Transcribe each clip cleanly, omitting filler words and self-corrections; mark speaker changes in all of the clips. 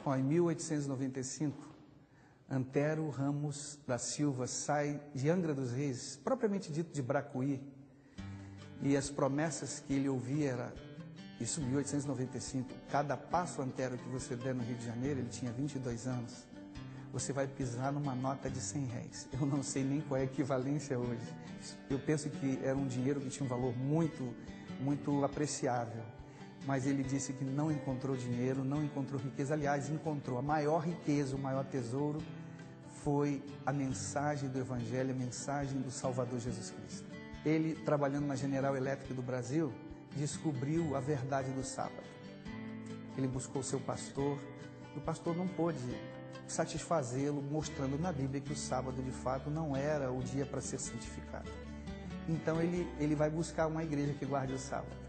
Speaker 1: Ó, em 1895, Antero Ramos da Silva sai de Angra dos Reis, propriamente dito de Bracuí, e as promessas que ele ouvia era, isso em 1895, cada passo, Antero, que você der no Rio de Janeiro, ele tinha 22 anos, você vai pisar numa nota de 100 réis. Eu não sei nem qual é a equivalência hoje. Eu penso que era um dinheiro que tinha um valor muito, muito apreciável. Mas ele disse que não encontrou dinheiro, não encontrou riqueza. Aliás, encontrou a maior riqueza, o maior tesouro, foi a mensagem do Evangelho, a mensagem do Salvador Jesus Cristo. Ele, trabalhando na General Electric do Brasil, descobriu a verdade do sábado. Ele buscou o seu pastor, e o pastor não pôde satisfazê-lo, mostrando na Bíblia que o sábado, de fato, não era o dia para ser santificado. Então, ele vai buscar uma igreja que guarde o sábado.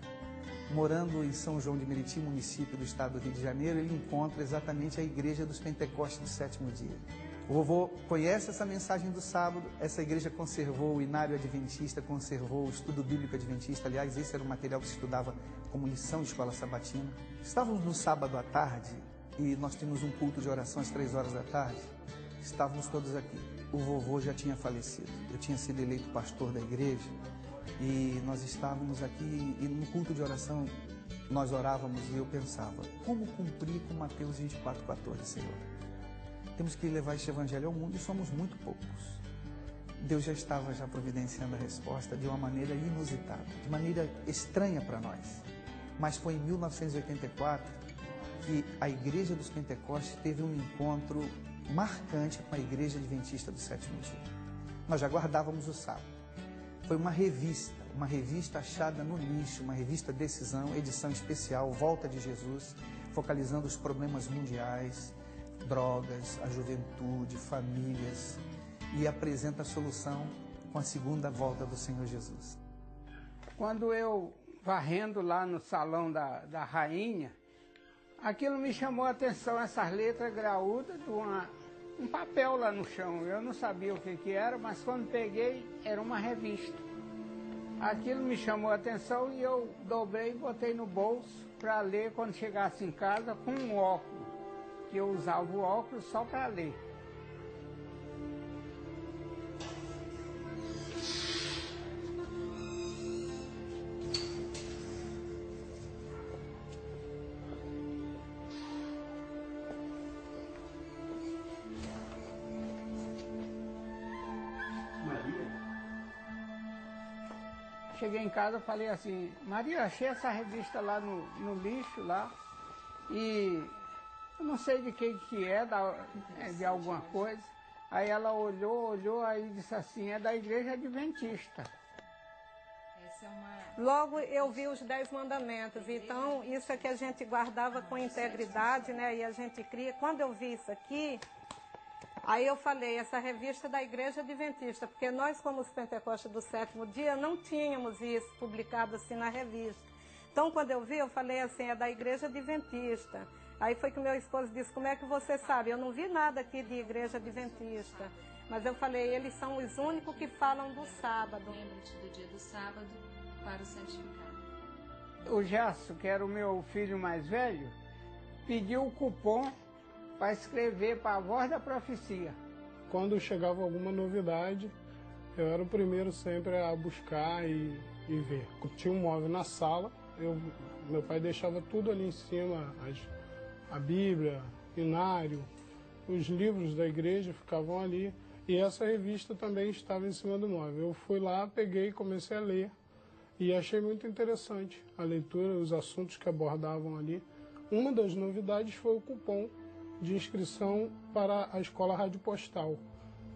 Speaker 1: Morando em São João de Meriti, município do estado do Rio de Janeiro, ele encontra exatamente a igreja dos Pentecostes do sétimo dia. O vovô conhece essa mensagem do sábado, essa igreja conservou o inário adventista, conservou o estudo bíblico adventista. Aliás, esse era o material que se estudava como lição de escola sabatina. Estávamos no sábado à tarde e nós tínhamos um culto de oração às 3 horas da tarde. Estávamos todos aqui. O vovô já tinha falecido. Eu tinha sido eleito pastor da igreja e nós estávamos aqui e no culto de oração nós orávamos e eu pensava, como cumprir com Mateus 24:14, Senhor? Temos que levar este evangelho ao mundo e somos muito poucos. Deus já estava providenciando a resposta de uma maneira inusitada, de maneira estranha para nós. Mas foi em 1984 que a Igreja dos Pentecostes teve um encontro marcante com a Igreja Adventista do sétimo dia. Nós já guardávamos o sábado. Foi uma revista achada no lixo, uma revista Decisão, edição especial, Volta de Jesus, focalizando os problemas mundiais, drogas, a juventude, famílias, e apresenta a solução com a segunda volta do Senhor Jesus.
Speaker 2: Quando eu varrendo lá no salão da rainha, aquilo me chamou a atenção, essas letras graúdas de um papel lá no chão. Eu não sabia o que era, mas quando peguei, era uma revista. Aquilo me chamou a atenção e eu dobrei e botei no bolso para ler quando chegasse em casa com um óculos, que eu usava o óculos só para ler. Cheguei em casa e falei assim, Maria, achei essa revista lá no lixo lá e eu não sei de que é, de alguma coisa. Aí ela olhou, aí disse assim, é da Igreja Adventista.
Speaker 3: Logo eu vi os 10 mandamentos, então isso é que a gente guardava com integridade, né? E a gente cria. Quando eu vi isso aqui, aí eu falei, essa revista é da Igreja Adventista, porque nós, como os Pentecostes do sétimo dia, não tínhamos isso publicado assim na revista. Então, quando eu vi, eu falei assim, é da Igreja Adventista. Aí foi que meu esposo disse, como é que você sabe? Eu não vi nada aqui de Igreja Adventista. Mas eu falei, eles são os únicos que falam do sábado.
Speaker 4: Lembre-te do dia do sábado para o santificado.
Speaker 2: O Gerson, que era o meu filho mais velho, pediu o cupom para escrever para a Voz da Profecia.
Speaker 5: Quando chegava alguma novidade, eu era o primeiro sempre a buscar e ver. Tinha um móvel na sala, meu pai deixava tudo ali em cima, a Bíblia, inário, os livros da igreja ficavam ali e essa revista também estava em cima do móvel. Eu fui lá, peguei e comecei a ler e achei muito interessante a leitura, os assuntos que abordavam ali. Uma das novidades foi o cupom de inscrição para a Escola Rádio Postal,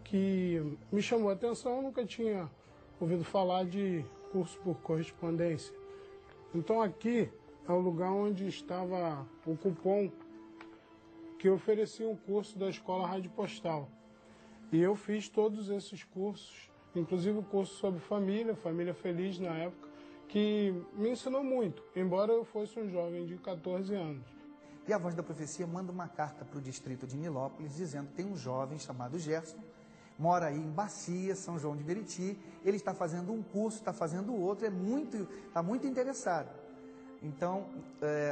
Speaker 5: que me chamou a atenção, eu nunca tinha ouvido falar de curso por correspondência. Então aqui é o lugar onde estava o cupom que oferecia um curso da Escola Rádio Postal. E eu fiz todos esses cursos, inclusive o curso sobre família feliz na época, que me ensinou muito, embora eu fosse um jovem de 14 anos.
Speaker 1: E a Voz da Profecia manda uma carta para o distrito de Nilópolis, dizendo que tem um jovem chamado Gerson, mora aí em Bacia, São João de Meriti, ele está fazendo um curso, está fazendo outro, está muito interessado. Então,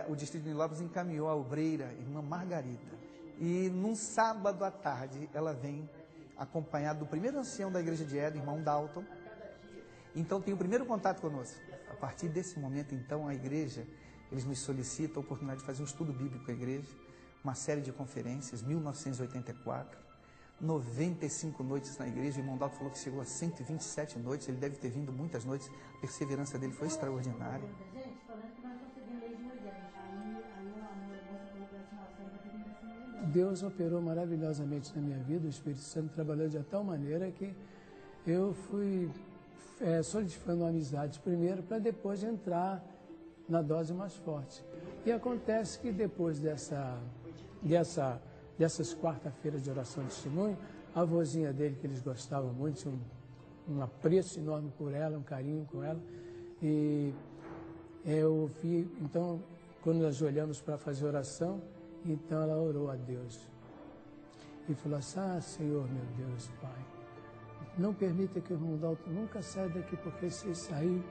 Speaker 1: o distrito de Nilópolis encaminhou a obreira, irmã Margarida. E num sábado à tarde, ela vem acompanhada do primeiro ancião da igreja de Éden, irmão Dalton. Então tem o primeiro contato conosco. A partir desse momento, então, a igreja, eles nos solicitam a oportunidade de fazer um estudo bíblico com a igreja, uma série de conferências, 1984, 95 noites na igreja. O irmão Dalton falou que chegou a 127 noites, ele deve ter vindo muitas noites, a perseverança dele foi extraordinária.
Speaker 6: Deus operou maravilhosamente na minha vida, o Espírito Santo trabalhou de tal maneira que eu fui solidificando amizades primeiro para depois entrar na dose mais forte. E acontece que depois dessas quarta-feiras de oração de testemunho, a avózinha dele, que eles gostavam muito, tinha um apreço enorme por ela, um carinho com ela, e eu vi, então, quando nós olhamos para fazer oração, então ela orou a Deus e falou assim: ah, Senhor, meu Deus, Pai, não permita que o irmão Dalton nunca saia daqui, porque se sair,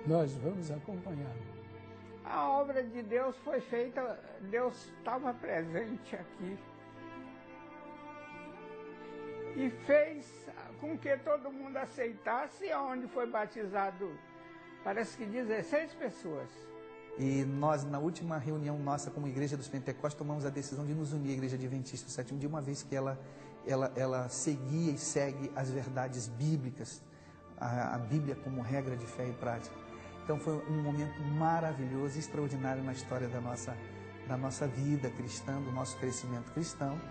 Speaker 6: nós vamos acompanhá-lo.
Speaker 2: A obra de Deus foi feita, Deus estava presente aqui. E fez com que todo mundo aceitasse, onde foi batizado, parece que 16 pessoas.
Speaker 1: E nós, na última reunião nossa como Igreja dos Pentecostes, tomamos a decisão de nos unir à Igreja Adventista do Sétimo Dia, uma vez que ela seguia e segue as verdades bíblicas, a Bíblia como regra de fé e prática. Então foi um momento maravilhoso, extraordinário na história da nossa vida cristã, do nosso crescimento cristão.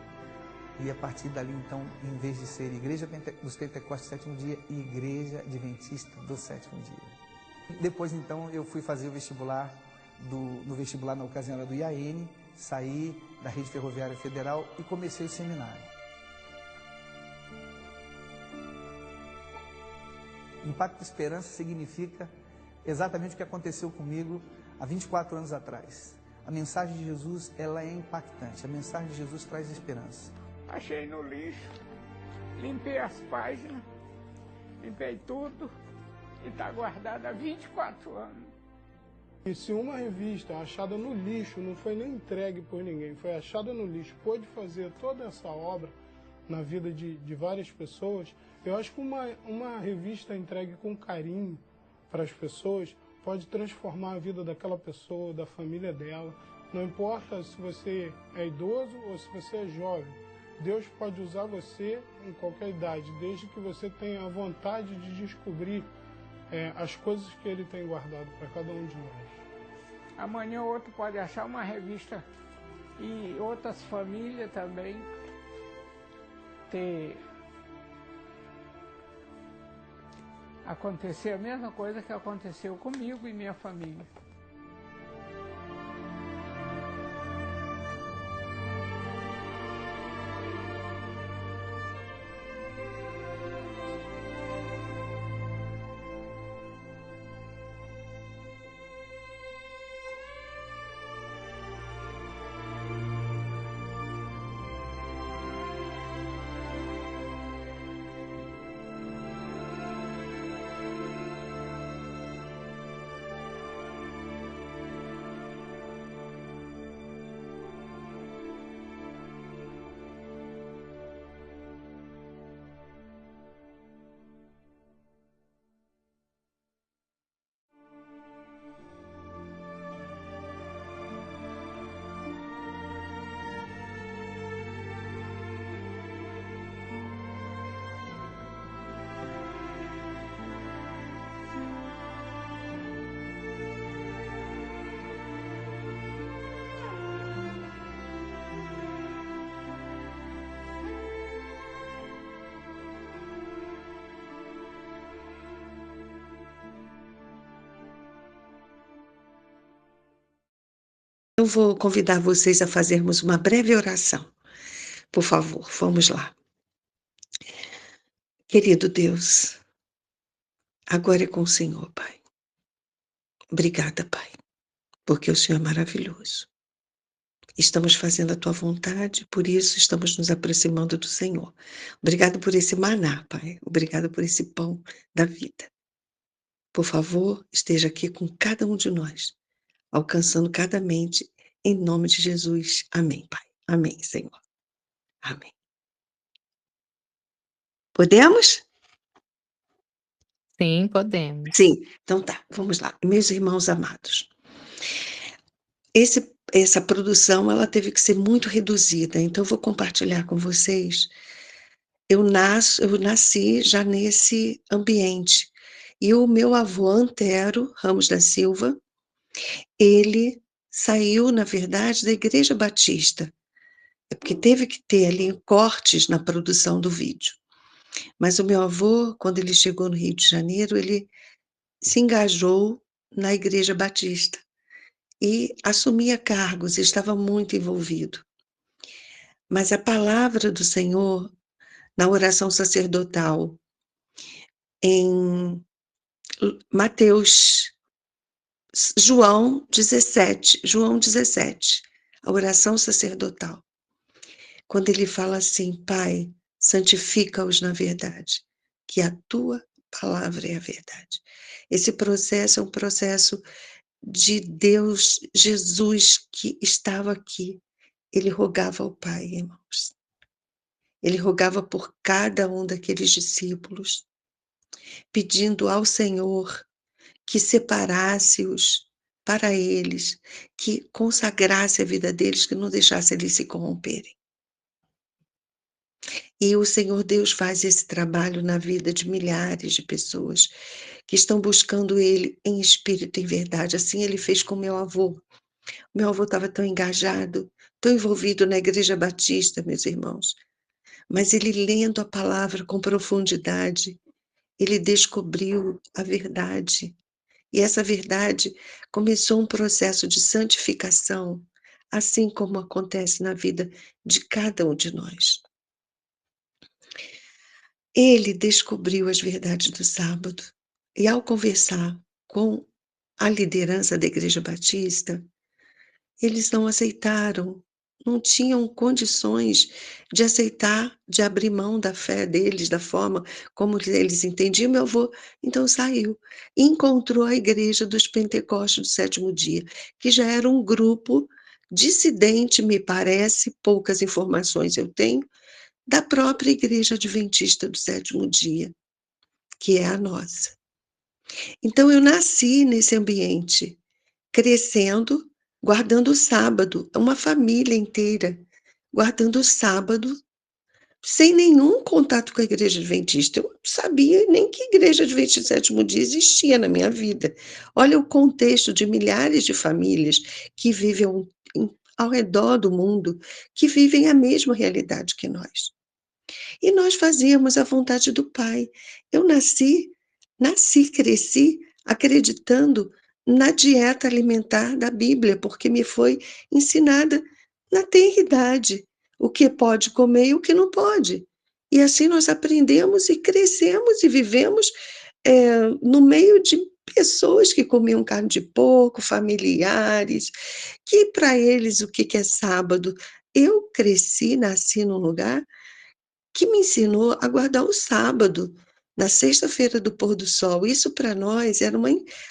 Speaker 1: E a partir dali, então, em vez de ser Igreja dos Pentecostes do Sétimo Dia, Igreja Adventista do Sétimo Dia. Depois, então, eu fui fazer o vestibular, no vestibular na ocasião era do IAN, saí da Rede Ferroviária Federal e comecei o seminário. Impacto Esperança significa exatamente o que aconteceu comigo há 24 anos atrás. A mensagem de Jesus, ela é impactante. A mensagem de Jesus traz esperança.
Speaker 2: Achei no lixo, limpei as páginas, limpei tudo e está guardada há 24 anos.
Speaker 5: E se uma revista achada no lixo, não foi nem entregue por ninguém, foi achada no lixo, pôde fazer toda essa obra na vida de várias pessoas, eu acho que uma revista entregue com carinho para as pessoas pode transformar a vida daquela pessoa, da família dela. Não importa se você é idoso ou se você é jovem. Deus pode usar você em qualquer idade, desde que você tenha a vontade de descobrir as coisas que Ele tem guardado para cada um de nós.
Speaker 2: Amanhã outro pode achar uma revista e outras famílias também acontecer a mesma coisa que aconteceu comigo e minha família.
Speaker 7: Eu vou convidar vocês a fazermos uma breve oração. Por favor, vamos lá. Querido Deus, agora é com o Senhor, Pai. Obrigada, Pai, porque o Senhor é maravilhoso. Estamos fazendo a Tua vontade, por isso estamos nos aproximando do Senhor. Obrigado por esse maná, Pai. Obrigado por esse pão da vida. Por favor, esteja aqui com cada um de nós, alcançando cada mente Em nome de Jesus. Amém, Pai. Amém, Senhor. Amém. Podemos?
Speaker 8: Sim, podemos.
Speaker 7: Sim. Então tá, vamos lá. Meus irmãos amados, essa produção ela teve que ser muito reduzida, então eu vou compartilhar com vocês. Eu nasci já nesse ambiente. E o meu avô Antero Ramos da Silva, ele saiu, na verdade, da Igreja Batista. É porque teve que ter ali cortes na produção do vídeo. Mas o meu avô, quando ele chegou no Rio de Janeiro, ele se engajou na Igreja Batista e assumia cargos, estava muito envolvido. Mas a palavra do Senhor, na oração sacerdotal, em João 17, a oração sacerdotal, quando ele fala assim: Pai, santifica-os na verdade, que a tua palavra é a verdade. Esse processo é um processo de Deus, Jesus, que estava aqui. Ele rogava ao Pai, irmãos. Ele rogava por cada um daqueles discípulos, pedindo ao Senhor que separasse-os para eles, que consagrasse a vida deles, que não deixasse eles se corromperem. E o Senhor Deus faz esse trabalho na vida de milhares de pessoas que estão buscando Ele em espírito e em verdade. Assim Ele fez com meu avô. Meu avô estava tão engajado, tão envolvido na Igreja Batista, meus irmãos. Mas ele, lendo a palavra com profundidade, ele descobriu a verdade. E essa verdade começou um processo de santificação, assim como acontece na vida de cada um de nós. Ele descobriu as verdades do sábado e, ao conversar com a liderança da Igreja Batista, eles não aceitaram, não tinham condições de aceitar, de abrir mão da fé deles, da forma como eles entendiam. Meu avô, então, saiu e encontrou a Igreja dos Pentecostes do Sétimo Dia, que já era um grupo dissidente, me parece, poucas informações eu tenho, da própria Igreja Adventista do Sétimo Dia, que é a nossa. Então, eu nasci nesse ambiente, crescendo, guardando o sábado, uma família inteira, guardando o sábado, sem nenhum contato com a Igreja Adventista. Eu não sabia nem que Igreja Adventista do Sétimo Dia existia na minha vida. Olha o contexto de milhares de famílias que vivem ao redor do mundo, que vivem a mesma realidade que nós. E nós fazíamos a vontade do Pai. Eu nasci, cresci acreditando na dieta alimentar da Bíblia, porque me foi ensinada na tenridade o que pode comer e o que não pode. E assim nós aprendemos e crescemos e vivemos no meio de pessoas que comiam carne de porco, familiares, que para eles o que é sábado? Eu cresci, nasci num lugar que me ensinou a guardar o sábado, na sexta-feira do pôr do sol. Isso para nós era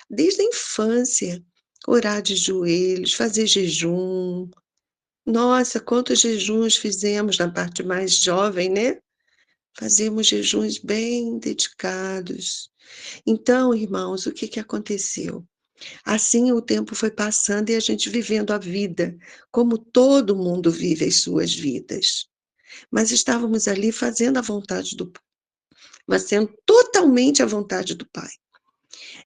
Speaker 7: desde a infância, orar de joelhos, fazer jejum. Nossa, quantos jejuns fizemos na parte mais jovem, né? Fazíamos jejuns bem dedicados. Então, irmãos, o que aconteceu? Assim o tempo foi passando e a gente vivendo a vida, como todo mundo vive as suas vidas. Mas estávamos ali fazendo a vontade do Pai, mas sendo totalmente a vontade do Pai.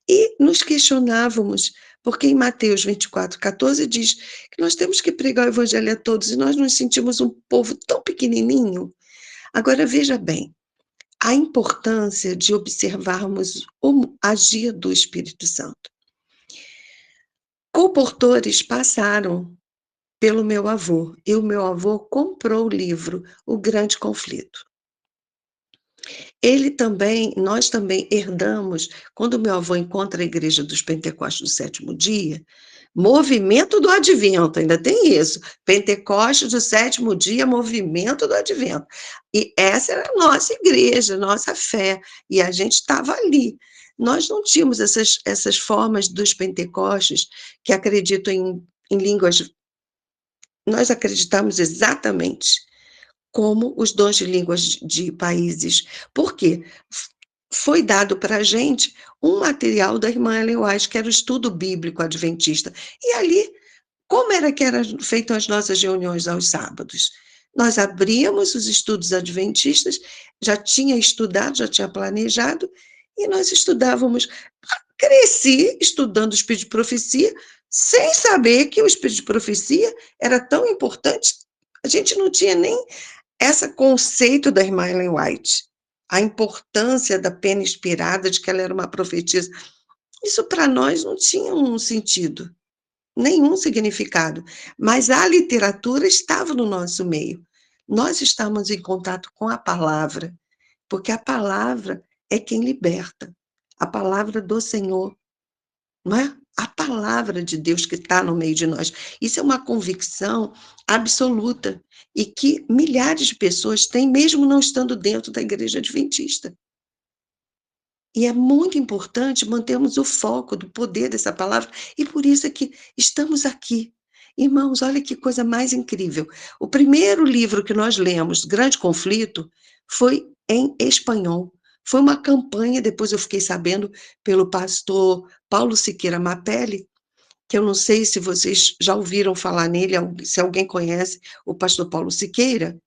Speaker 7: E nos questionávamos, porque em Mateus 24:14 diz que nós temos que pregar o Evangelho a todos, e nós nos sentimos um povo tão pequenininho. Agora, veja bem, a importância de observarmos o agir do Espírito Santo. Comportores passaram pelo meu avô, e o meu avô comprou o livro O Grande Conflito. Nós também herdamos, quando meu avô encontra a Igreja dos Pentecostes do Sétimo Dia, Movimento do Advento, ainda tem isso, Pentecostes do Sétimo Dia, Movimento do Advento. E essa era a nossa igreja, nossa fé, e a gente estava ali. Nós não tínhamos essas formas dos Pentecostes que acreditam em línguas nós acreditamos exatamente como os dons de línguas de países. Por quê? Foi dado para a gente um material da irmã Ellen White, que era o estudo bíblico adventista. E ali, como era que eram feitas as nossas reuniões aos sábados? Nós abríamos os estudos adventistas, já tinha estudado, já tinha planejado, e nós estudávamos. Cresci estudando o Espírito de Profecia, sem saber que o Espírito de Profecia era tão importante. A gente não tinha nem esse conceito da irmã Ellen White, a importância da pena inspirada, de que ela era uma profetisa. Isso para nós não tinha um sentido, nenhum significado, mas a literatura estava no nosso meio. Nós estamos em contato com a palavra, porque a palavra é quem liberta, a palavra do Senhor, não é? A palavra de Deus que está no meio de nós. Isso é uma convicção absoluta e que milhares de pessoas têm, mesmo não estando dentro da igreja adventista. E é muito importante mantermos o foco do poder dessa palavra, e por isso é que estamos aqui. Irmãos, olha que coisa mais incrível. O primeiro livro que nós lemos, Grande Conflito, foi em espanhol. Foi uma campanha, depois eu fiquei sabendo, pelo pastor Paulo Siqueira Mapelli, que eu não sei se vocês já ouviram falar nele, se alguém conhece o pastor Paulo Siqueira.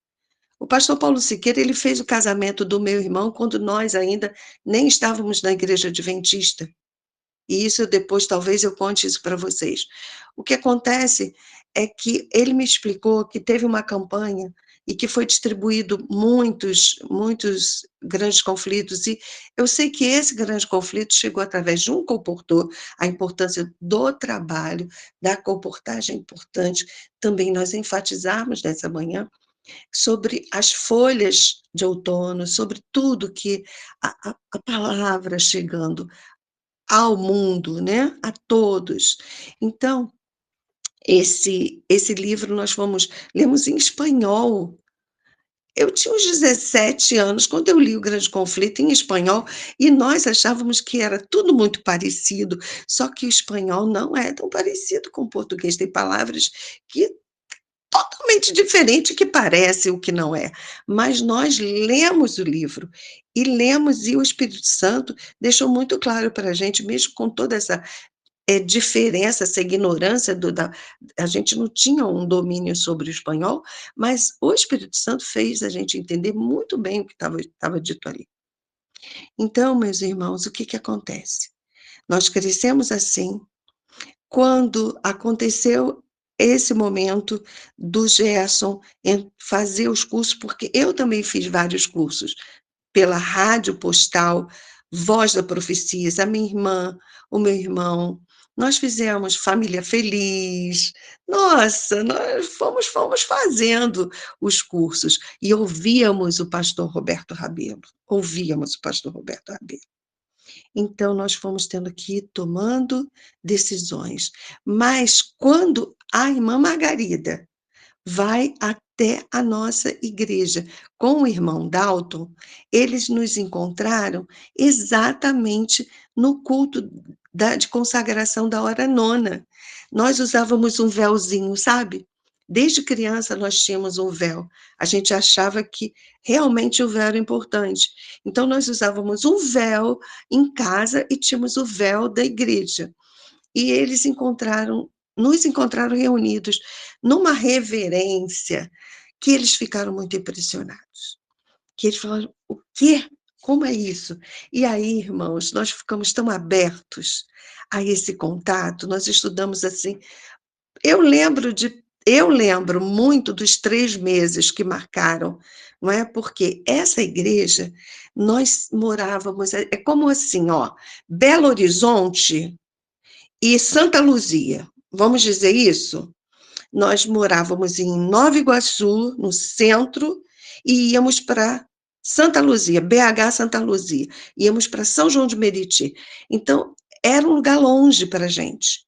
Speaker 7: O pastor Paulo Siqueira, ele fez o casamento do meu irmão quando nós ainda nem estávamos na igreja adventista. E isso depois, talvez eu conte isso para vocês. O que acontece é que ele me explicou que teve uma campanha e que foi distribuído muitos grandes conflitos, e eu sei que esse grande conflito chegou através de um comportor, a importância do trabalho, da comportagem importante, também nós enfatizarmos nessa manhã, sobre as folhas de outono, sobre tudo que a palavra chegando ao mundo, né, a todos. Então, esse livro nós lemos em espanhol. Eu tinha uns 17 anos, quando eu li o Grande Conflito em espanhol, e nós achávamos que era tudo muito parecido, só que o espanhol não é tão parecido com o português, tem palavras que totalmente diferente, que parece o que não é. Mas nós lemos o livro, e o Espírito Santo deixou muito claro para a gente, mesmo com toda essa diferença, essa ignorância, a gente não tinha um domínio sobre o espanhol, mas o Espírito Santo fez a gente entender muito bem o que estava dito ali. Então, meus irmãos, o que acontece? Nós crescemos assim, quando aconteceu esse momento do Gerson em fazer os cursos, porque eu também fiz vários cursos, pela rádio postal, Voz da Profecias, a minha irmã, o meu irmão, nós fizemos Família Feliz, nossa, nós fomos fazendo os cursos, e ouvíamos o pastor Roberto Rabelo, Então, nós fomos tendo que ir tomando decisões. Mas, quando a irmã Margarida vai até a nossa igreja com o irmão Dalton, eles nos encontraram exatamente no culto de consagração da hora nona. Nós usávamos um véuzinho, sabe? Desde criança nós tínhamos um véu. A gente achava que realmente o véu era importante. Então nós usávamos um véu em casa e tínhamos o véu da igreja. E eles nos encontraram reunidos numa reverência que eles ficaram muito impressionados. Que eles falaram, o quê? Como é isso? E aí, irmãos, nós ficamos tão abertos a esse contato, nós estudamos assim. Eu lembro muito dos 3 meses que marcaram, não é? Porque essa igreja, nós morávamos, é como assim, ó, Belo Horizonte e Santa Luzia, vamos dizer isso? Nós morávamos em Nova Iguaçu, no centro, e íamos para Santa Luzia, BH Santa Luzia, íamos para São João de Meriti. Então, era um lugar longe para a gente.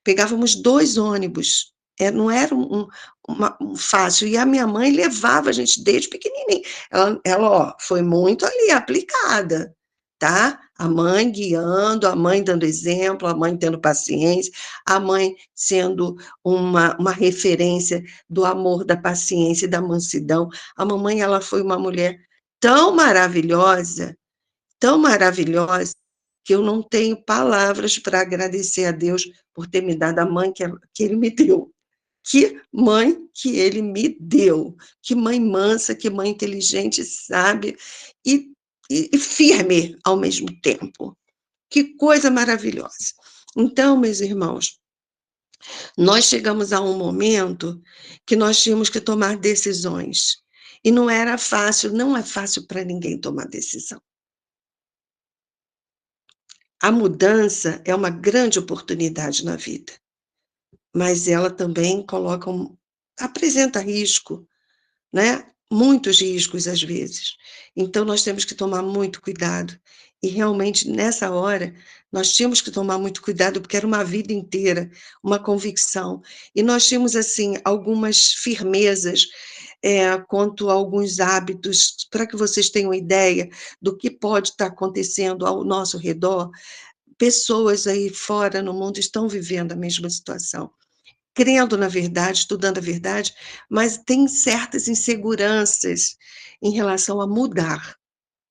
Speaker 7: Pegávamos 2 ônibus, não era um fácil, e a minha mãe levava a gente desde pequenininha. Ela ó, foi muito ali aplicada, tá? A mãe guiando, a mãe dando exemplo, a mãe tendo paciência, a mãe sendo uma referência do amor, da paciência e da mansidão. A mamãe, ela foi uma mulher tão maravilhosa, que eu não tenho palavras para agradecer a Deus por ter me dado a mãe que Ele me deu. Que mãe que Ele me deu. Que mãe mansa, que mãe inteligente, sabe? E firme ao mesmo tempo. Que coisa maravilhosa. Então, meus irmãos, nós chegamos a um momento que nós tínhamos que tomar decisões. E não era fácil, não é fácil para ninguém tomar decisão. A mudança é uma grande oportunidade na vida, mas ela também apresenta risco, né? Muitos riscos às vezes. Então nós temos que tomar muito cuidado. E realmente nessa hora nós tínhamos que tomar muito cuidado porque era uma vida inteira, uma convicção. E nós tínhamos assim algumas firmezas quanto a alguns hábitos, para que vocês tenham ideia do que pode estar acontecendo ao nosso redor. Pessoas aí fora no mundo estão vivendo a mesma situação, crendo na verdade, estudando a verdade, mas tem certas inseguranças em relação a mudar,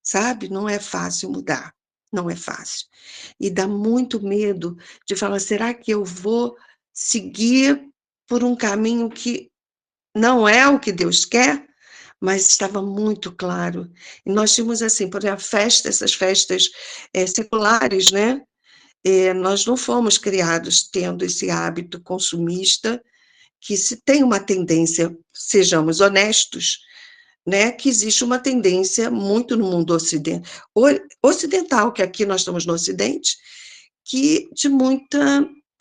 Speaker 7: sabe? Não é fácil mudar, não é fácil. E dá muito medo de falar, será que eu vou seguir por um caminho que não é o que Deus quer? Mas estava muito claro. E nós tínhamos assim, por exemplo, essas festas seculares, né? Nós não fomos criados tendo esse hábito consumista, que se tem uma tendência, sejamos honestos, né, que existe uma tendência muito no mundo ocidental, que aqui nós estamos no Ocidente, que de muito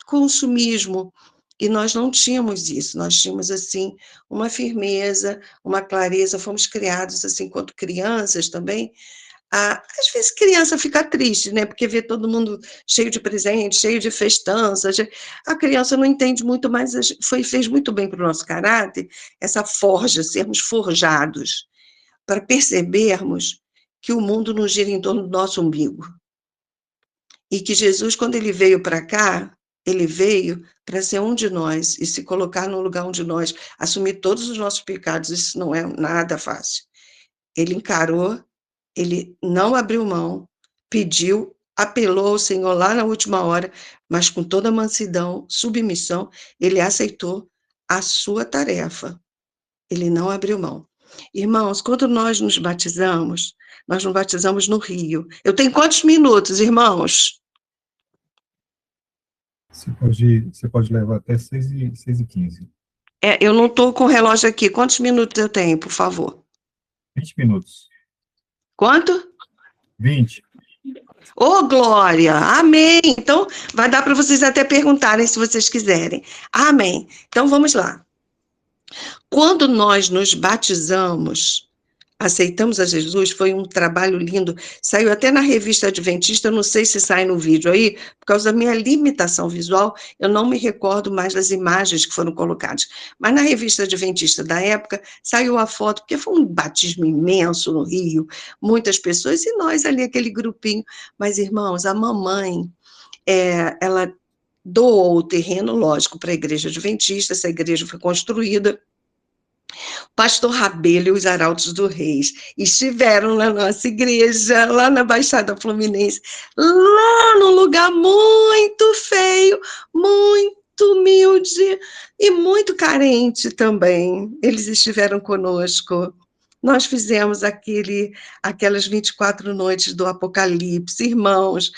Speaker 7: consumismo, e nós não tínhamos isso, nós tínhamos, assim, uma firmeza, uma clareza, fomos criados, assim, enquanto crianças também. Às vezes criança fica triste, né? Porque vê todo mundo cheio de presente, cheio de festança. A criança não entende muito, mas fez muito bem para o nosso caráter essa forja, sermos forjados, para percebermos que o mundo não gira em torno do nosso umbigo. E que Jesus, quando ele veio para cá, ele veio para ser um de nós e se colocar no lugar um de nós, assumir todos os nossos pecados. Isso não é nada fácil. Ele encarou, ele não abriu mão, pediu, apelou ao Senhor lá na última hora, mas com toda mansidão, submissão, ele aceitou a sua tarefa. Ele não abriu mão. Irmãos, quando nós nos batizamos no Rio. Eu tenho quantos minutos, irmãos?
Speaker 8: Você pode levar até 6h15.
Speaker 7: Eu não estou com o relógio aqui. Quantos minutos eu tenho, por favor?
Speaker 8: 20 minutos.
Speaker 7: Quanto?
Speaker 8: 20.
Speaker 7: Ô, Glória! Amém! Então, vai dar para vocês até perguntarem se vocês quiserem. Amém! Então, vamos lá. Quando nós nos batizamos, aceitamos a Jesus, foi um trabalho lindo. Saiu até na revista Adventista, não sei se sai no vídeo aí, por causa da minha limitação visual, eu não me recordo mais das imagens que foram colocadas. Mas na revista Adventista da época, saiu a foto, porque foi um batismo imenso no Rio, muitas pessoas, e nós ali, aquele grupinho. Mas, irmãos, a mamãe, ela doou o terreno, lógico, para a igreja Adventista, essa igreja foi construída. Pastor Rabelo e os Arautos do Reis estiveram na nossa igreja, lá na Baixada Fluminense, lá num lugar muito feio, muito humilde e muito carente também. Eles estiveram conosco. Nós fizemos aquelas 24 noites do Apocalipse, irmãos.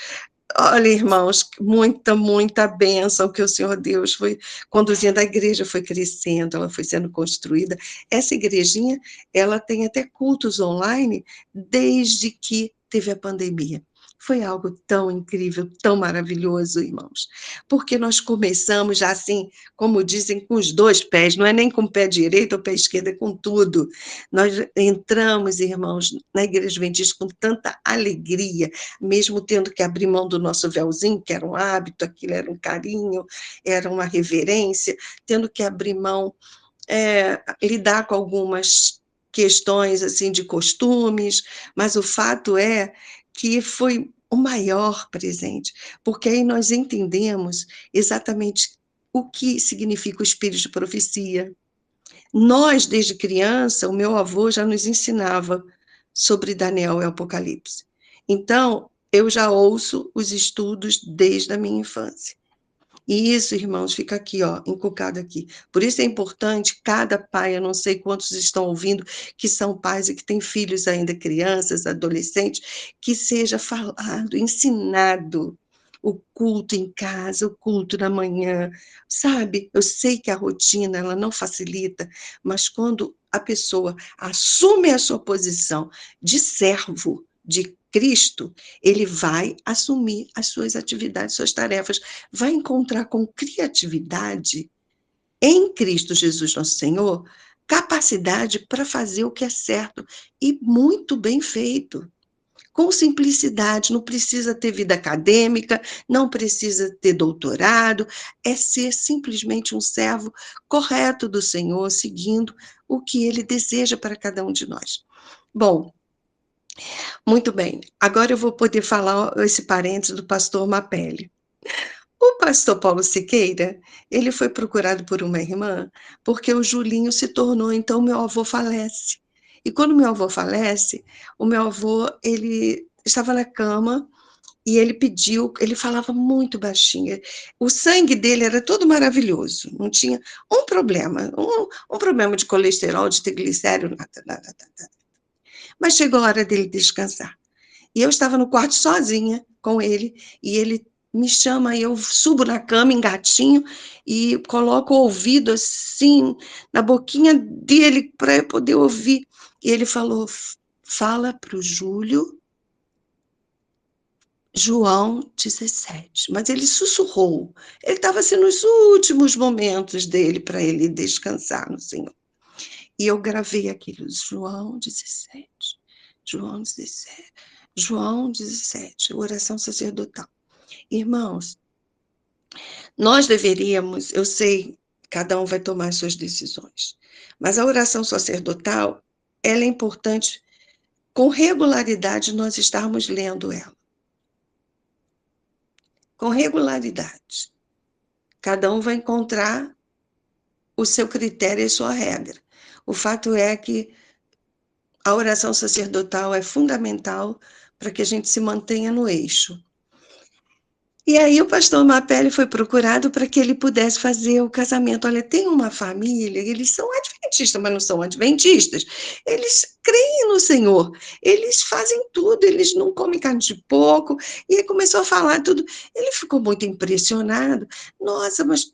Speaker 7: Olha, irmãos, muita bênção que o Senhor Deus foi conduzindo. A igreja foi crescendo, ela foi sendo construída. Essa igrejinha, ela tem até cultos online desde que teve a pandemia. Foi algo tão incrível, tão maravilhoso, irmãos. Porque nós começamos já assim, como dizem, com os dois pés, não é nem com o pé direito ou o pé esquerdo, é com tudo. Nós entramos, irmãos, na Igreja Adventista com tanta alegria, mesmo tendo que abrir mão do nosso véuzinho, que era um hábito, aquilo era um carinho, era uma reverência, tendo que abrir mão, lidar com algumas questões assim de costumes, mas o fato é que foi o maior presente, porque aí nós entendemos exatamente o que significa o espírito de profecia. Nós, desde criança, o meu avô já nos ensinava sobre Daniel e Apocalipse. Então, eu já ouço os estudos desde a minha infância. E isso, irmãos, fica aqui, ó, inculcado aqui. Por isso é importante, cada pai, eu não sei quantos estão ouvindo, que são pais e que têm filhos ainda, crianças, adolescentes, que seja falado, ensinado o culto em casa, o culto na manhã, sabe? Eu sei que a rotina, ela não facilita, mas quando a pessoa assume a sua posição de servo de Cristo, ele vai assumir as suas atividades, suas tarefas, vai encontrar com criatividade em Cristo Jesus nosso Senhor, capacidade para fazer o que é certo e muito bem feito. Com simplicidade, não precisa ter vida acadêmica, não precisa ter doutorado, é ser simplesmente um servo correto do Senhor, seguindo o que ele deseja para cada um de nós. Bom, muito bem, agora eu vou poder falar esse parênteses do pastor Mapelli. O pastor Paulo Siqueira, ele foi procurado por uma irmã, porque o Julinho se tornou, então, meu avô falece. E quando meu avô falece, o meu avô, ele estava na cama e ele pediu, ele falava muito baixinho. O sangue dele era todo maravilhoso, não tinha um problema, um problema de colesterol, de triglicérido, nada. Mas chegou a hora dele descansar. E eu estava no quarto sozinha com ele, e ele me chama, e eu subo na cama, engatinho, e coloco o ouvido assim, na boquinha dele, para eu poder ouvir. E ele falou, fala para o Júlio, João 17. Mas ele sussurrou. Ele estava assim nos últimos momentos dele, para ele descansar no Senhor. E eu gravei aquilo, João 17, João 17, João 17, oração sacerdotal. Irmãos, nós deveríamos, eu sei, cada um vai tomar suas decisões, mas a oração sacerdotal, ela é importante, com regularidade nós estarmos lendo ela. Com regularidade. Cada um vai encontrar o seu critério e a sua regra. O fato é que a oração sacerdotal é fundamental para que a gente se mantenha no eixo. E aí o pastor Mapelli foi procurado para que ele pudesse fazer o casamento. Olha, tem uma família, eles são adventistas, mas não são adventistas. Eles creem no Senhor, eles fazem tudo, eles não comem carne de porco. E aí começou a falar tudo. Ele ficou muito impressionado. Nossa, mas...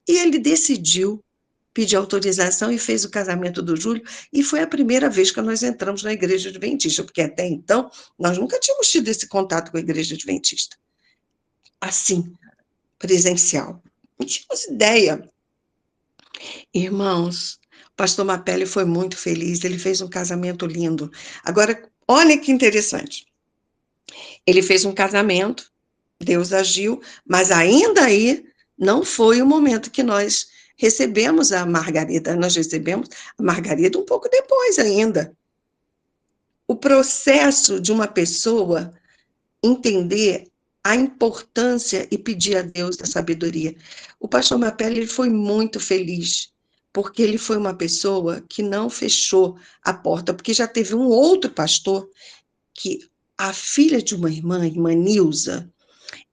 Speaker 7: E ele decidiu pedir autorização e fez o casamento do Júlio, e foi a primeira vez que nós entramos na igreja adventista, porque até então nós nunca tínhamos tido esse contato com a igreja adventista. Assim, presencial. Não tínhamos ideia. Irmãos, o pastor Mapelli foi muito feliz, ele fez um casamento lindo. Agora, olha que interessante. Ele fez um casamento, Deus agiu, mas ainda aí não foi o momento que nós recebemos a Margarida. Nós recebemos a Margarida um pouco depois ainda. O processo de uma pessoa entender a importância e pedir a Deus a sabedoria. O pastor Mapelli, ele foi muito feliz, porque ele foi uma pessoa que não fechou a porta, porque já teve um outro pastor que a filha de uma irmã Nilza,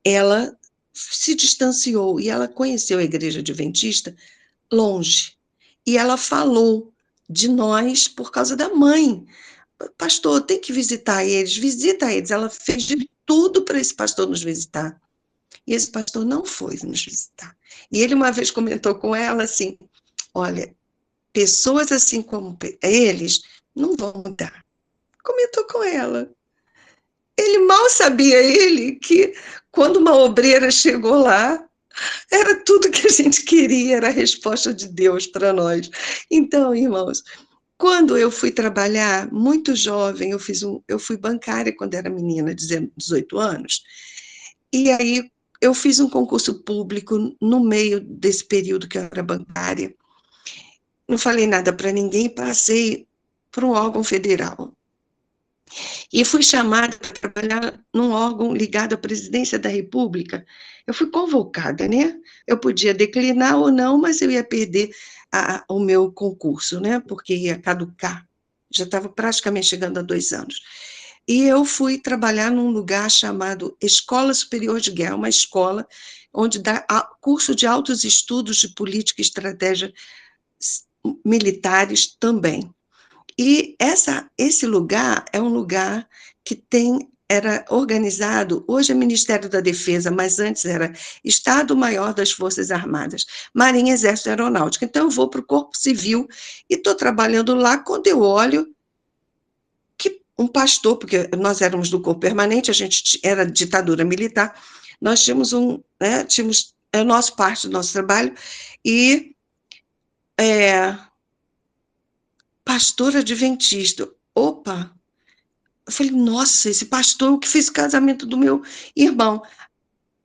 Speaker 7: ela se distanciou e ela conheceu a igreja adventista longe. E ela falou de nós por causa da mãe. Pastor, tem que visitar eles, visita eles. Ela fez de tudo para esse pastor nos visitar. E esse pastor não foi nos visitar. E ele uma vez comentou com ela assim, olha, pessoas assim como eles não vão mudar. Comentou com ela. Ele mal sabia que quando uma obreira chegou lá, era tudo que a gente queria, era a resposta de Deus para nós. Então, irmãos, quando eu fui trabalhar, muito jovem, eu fui bancária quando era menina, 18 anos, e aí eu fiz um concurso público no meio desse período que eu era bancária. Não falei nada para ninguém, passei para um órgão federal. E fui chamada para trabalhar num órgão ligado à presidência da República. Eu fui convocada, né? Eu podia declinar ou não, mas eu ia perder o meu concurso, né? Porque ia caducar. Já estava praticamente chegando a 2 anos. E eu fui trabalhar num lugar chamado Escola Superior de Guerra, uma escola onde dá curso de altos estudos de política e estratégia militares também. E esse lugar é um lugar que era organizado, hoje é Ministério da Defesa, mas antes era Estado-Maior das Forças Armadas, Marinha, Exército e Aeronáutica. Então, eu vou para o Corpo Civil e estou trabalhando lá quando eu olho que um pastor, porque nós éramos do Corpo Permanente, a gente era ditadura militar, nós tínhamos a nossa parte do nosso trabalho, e pastor adventista. Opa! Eu falei, nossa, esse pastor que fez o casamento do meu irmão.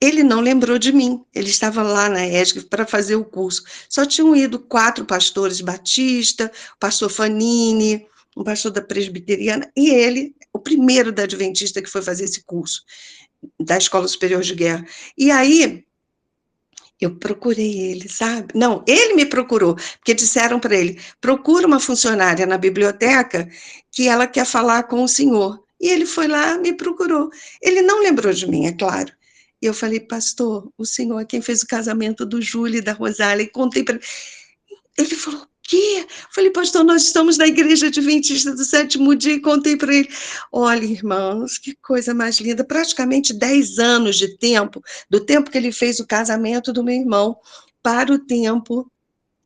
Speaker 7: Ele não lembrou de mim, ele estava lá na ESG para fazer o curso. Só tinham ido 4 pastores Batista, o pastor Fanini, um pastor da Presbiteriana, e ele, o primeiro da Adventista que foi fazer esse curso, da Escola Superior de Guerra. E aí, eu procurei ele, sabe? Não, ele me procurou, porque disseram para ele, procura uma funcionária na biblioteca que ela quer falar com o senhor. E ele foi lá, me procurou. Ele não lembrou de mim, é claro. E eu falei, pastor, o senhor é quem fez o casamento do Júlio e da Rosália, e contei para ele. Ele falou, o quê? Eu falei, pastor, nós estamos na Igreja Adventista do Sétimo Dia, e contei para ele. Olha, irmãos, que coisa mais linda, praticamente 10 anos de tempo, do tempo que ele fez o casamento do meu irmão, para o tempo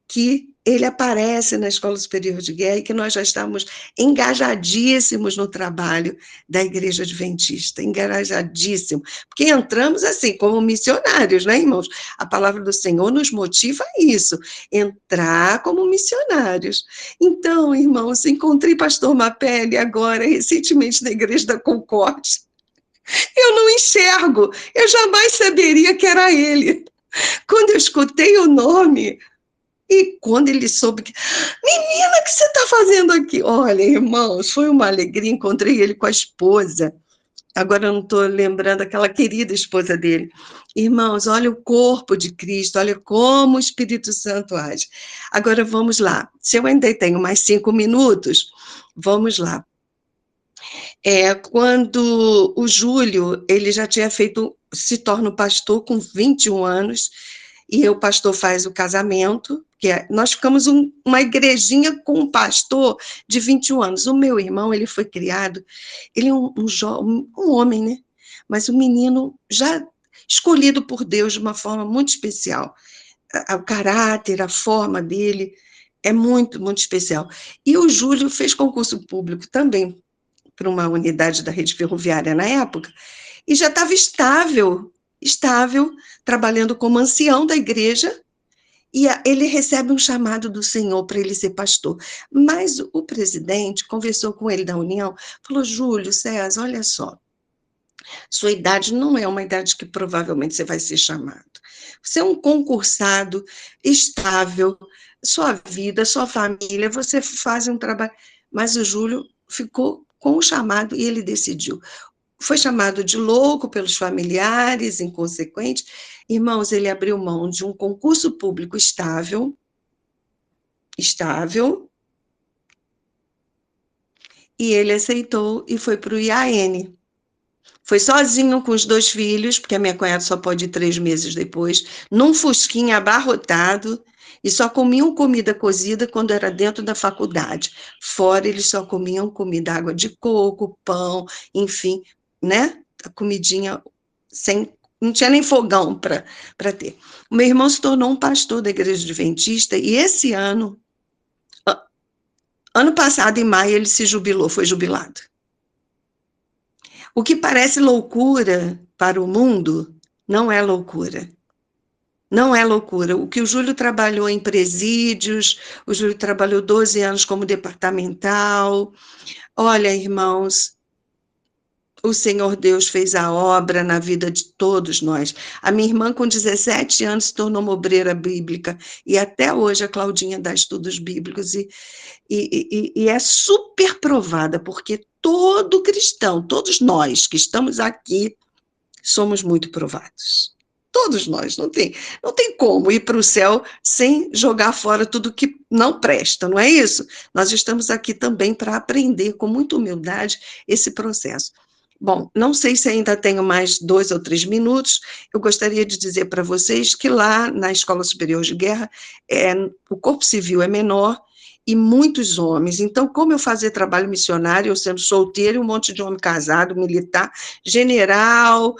Speaker 7: que ele aparece na Escola Superior de Guerra e que nós já estamos engajadíssimos no trabalho da Igreja Adventista, engajadíssimo, porque entramos assim, como missionários, né, irmãos? A palavra do Senhor nos motiva a isso, entrar como missionários. Então, irmãos, encontrei pastor Mapelli agora, recentemente, na Igreja da Concórdia. Eu não enxergo, eu jamais saberia que era ele. Quando eu escutei o nome, e quando ele soube que, menina, o que você está fazendo aqui? Olha, irmãos, foi uma alegria, encontrei ele com a esposa, agora eu não estou lembrando aquela querida esposa dele. Irmãos, olha o corpo de Cristo, olha como o Espírito Santo age. Agora vamos lá, se eu ainda tenho mais 5 minutos, vamos lá. Quando o Júlio, ele já tinha se torna pastor com 21 anos, e o pastor faz o casamento, nós ficamos uma igrejinha com um pastor de 21 anos. O meu irmão, ele foi criado, ele é um homem, né? Mas um menino já escolhido por Deus de uma forma muito especial. O caráter, a forma dele é muito, muito especial. E o Júlio fez concurso público também para uma unidade da rede ferroviária na época, e já estava estável, trabalhando como ancião da igreja, e ele recebe um chamado do Senhor para ele ser pastor. Mas o presidente conversou com ele da União, falou, Júlio César, olha só, sua idade não é uma idade que provavelmente você vai ser chamado. Você é um concursado, estável, sua vida, sua família, você faz um trabalho. Mas o Júlio ficou com o chamado e ele decidiu. Foi chamado de louco pelos familiares, inconsequente. Irmãos, ele abriu mão de um concurso público estável, e ele aceitou e foi para o IAN. Foi sozinho com os 2 filhos, porque a minha cunhada só pode ir 3 meses depois, num fusquinha abarrotado, e só comiam comida cozida quando era dentro da faculdade. Fora, eles só comiam comida, água de coco, pão, enfim, né? A comidinha não tinha nem fogão para ter. O meu irmão se tornou um pastor da Igreja Adventista, e esse ano passado, em maio, ele se jubilou, foi jubilado. O que parece loucura para o mundo, não é loucura. Não é loucura. O que o Júlio trabalhou em presídios, o Júlio trabalhou 12 anos como departamental. Olha, irmãos, o Senhor Deus fez a obra na vida de todos nós. A minha irmã, com 17 anos, se tornou uma obreira bíblica, e até hoje a Claudinha dá estudos bíblicos, e é super provada, porque todo cristão, todos nós que estamos aqui, somos muito provados. Todos nós, não tem como ir para o céu sem jogar fora tudo que não presta, não é isso? Nós estamos aqui também para aprender com muita humildade esse processo. Bom, não sei se ainda tenho mais 2 ou 3 minutos, eu gostaria de dizer para vocês que lá na Escola Superior de Guerra, o corpo civil é menor, e muitos homens. Então, como eu fazia trabalho missionário, eu sendo solteiro, um monte de homem casado, militar, general,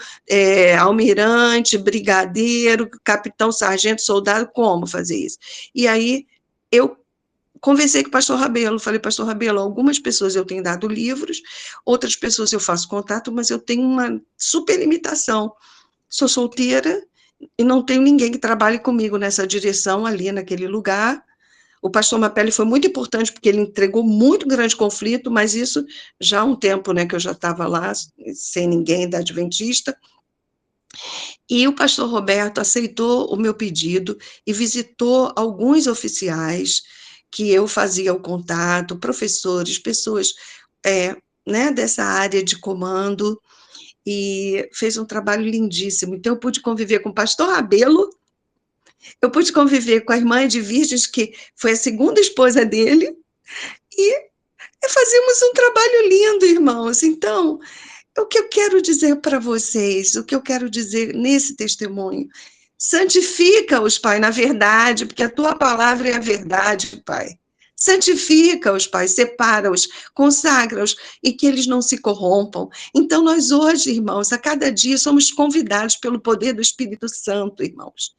Speaker 7: almirante, brigadeiro, capitão, sargento, soldado, como fazer isso? E aí, eu conversei com o pastor Rabelo, falei, pastor Rabelo, algumas pessoas eu tenho dado livros, outras pessoas eu faço contato, mas eu tenho uma super limitação. Sou solteira e não tenho ninguém que trabalhe comigo nessa direção, ali naquele lugar. O pastor Mapelli foi muito importante, porque ele entregou muito grande conflito, mas isso já há um tempo, né, que eu já estava lá, sem ninguém da Adventista. E o pastor Roberto aceitou o meu pedido e visitou alguns oficiais que eu fazia o contato, professores, pessoas né, dessa área de comando, e fez um trabalho lindíssimo. Então, eu pude conviver com o pastor Rabelo, eu pude conviver com a irmã de Virgens, que foi a segunda esposa dele, e fazíamos um trabalho lindo, irmãos. Então, o que eu quero dizer para vocês, o que eu quero dizer nesse testemunho, santifica-os, Pai, na verdade, porque a tua palavra é a verdade, Pai. Santifica-os, Pai, separa-os, consagra-os, e que eles não se corrompam. Então, nós hoje, irmãos, a cada dia somos convidados pelo poder do Espírito Santo, irmãos,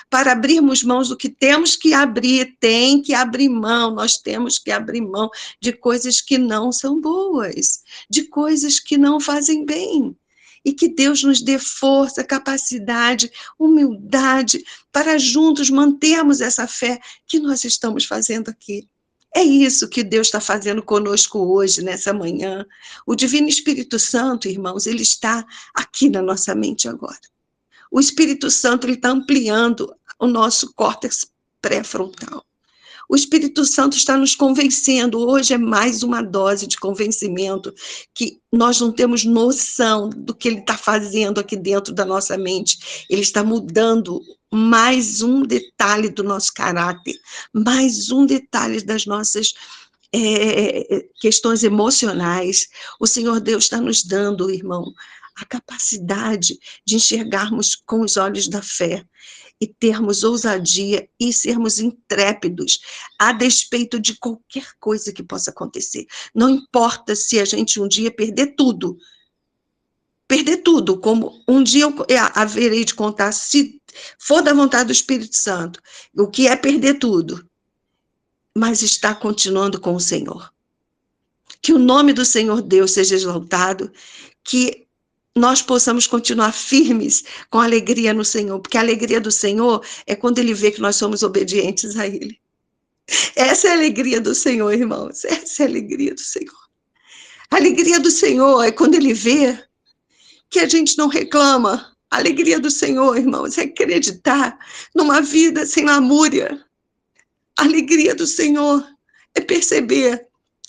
Speaker 7: para abrirmos mãos do que temos que abrir, tem que abrir mão, nós temos que abrir mão de coisas que não são boas, de coisas que não fazem bem, e que Deus nos dê força, capacidade, humildade, para juntos mantermos essa fé que nós estamos fazendo aqui. É isso que Deus está fazendo conosco hoje, nessa manhã. O Divino Espírito Santo, irmãos, ele está aqui na nossa mente agora. O Espírito Santo, ele está ampliando o nosso córtex pré-frontal. O Espírito Santo está nos convencendo. Hoje é mais uma dose de convencimento que nós não temos noção do que ele está fazendo aqui dentro da nossa mente. Ele está mudando mais um detalhe do nosso caráter, mais um detalhe das nossas questões emocionais. O Senhor Deus está nos dando, irmão, a capacidade de enxergarmos com os olhos da fé e termos ousadia e sermos intrépidos a despeito de qualquer coisa que possa acontecer. Não importa se a gente um dia perder tudo, como um dia eu haverei de contar, se for da vontade do Espírito Santo, o que é perder tudo, mas está continuando com o Senhor. Que o nome do Senhor Deus seja exaltado, que nós possamos continuar firmes com alegria no Senhor, porque a alegria do Senhor é quando Ele vê que nós somos obedientes a Ele. Essa é a alegria do Senhor, irmãos, essa é a alegria do Senhor. A alegria do Senhor é quando Ele vê que a gente não reclama. A alegria do Senhor, irmãos, é acreditar numa vida sem lamúria. A alegria do Senhor é perceber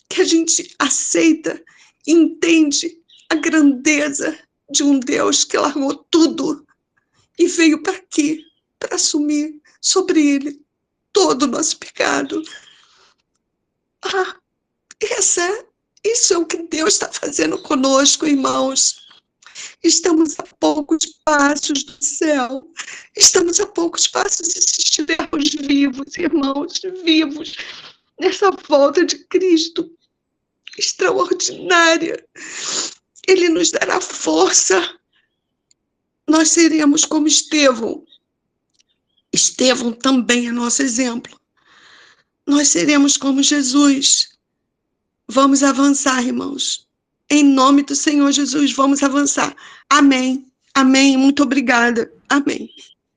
Speaker 7: que a gente aceita e entende a grandeza de um Deus que largou tudo e veio para aqui, para assumir sobre ele todo o nosso pecado. Isso é o que Deus está fazendo conosco, irmãos. Estamos a poucos passos do céu. Estamos a poucos passos, e se estivermos vivos, irmãos, vivos, nessa volta de Cristo extraordinária, Ele nos dará força. Nós seremos como Estevão. Estevão também é nosso exemplo. Nós seremos como Jesus. Vamos avançar, irmãos. Em nome do Senhor Jesus, vamos avançar. Amém. Amém. Muito obrigada. Amém.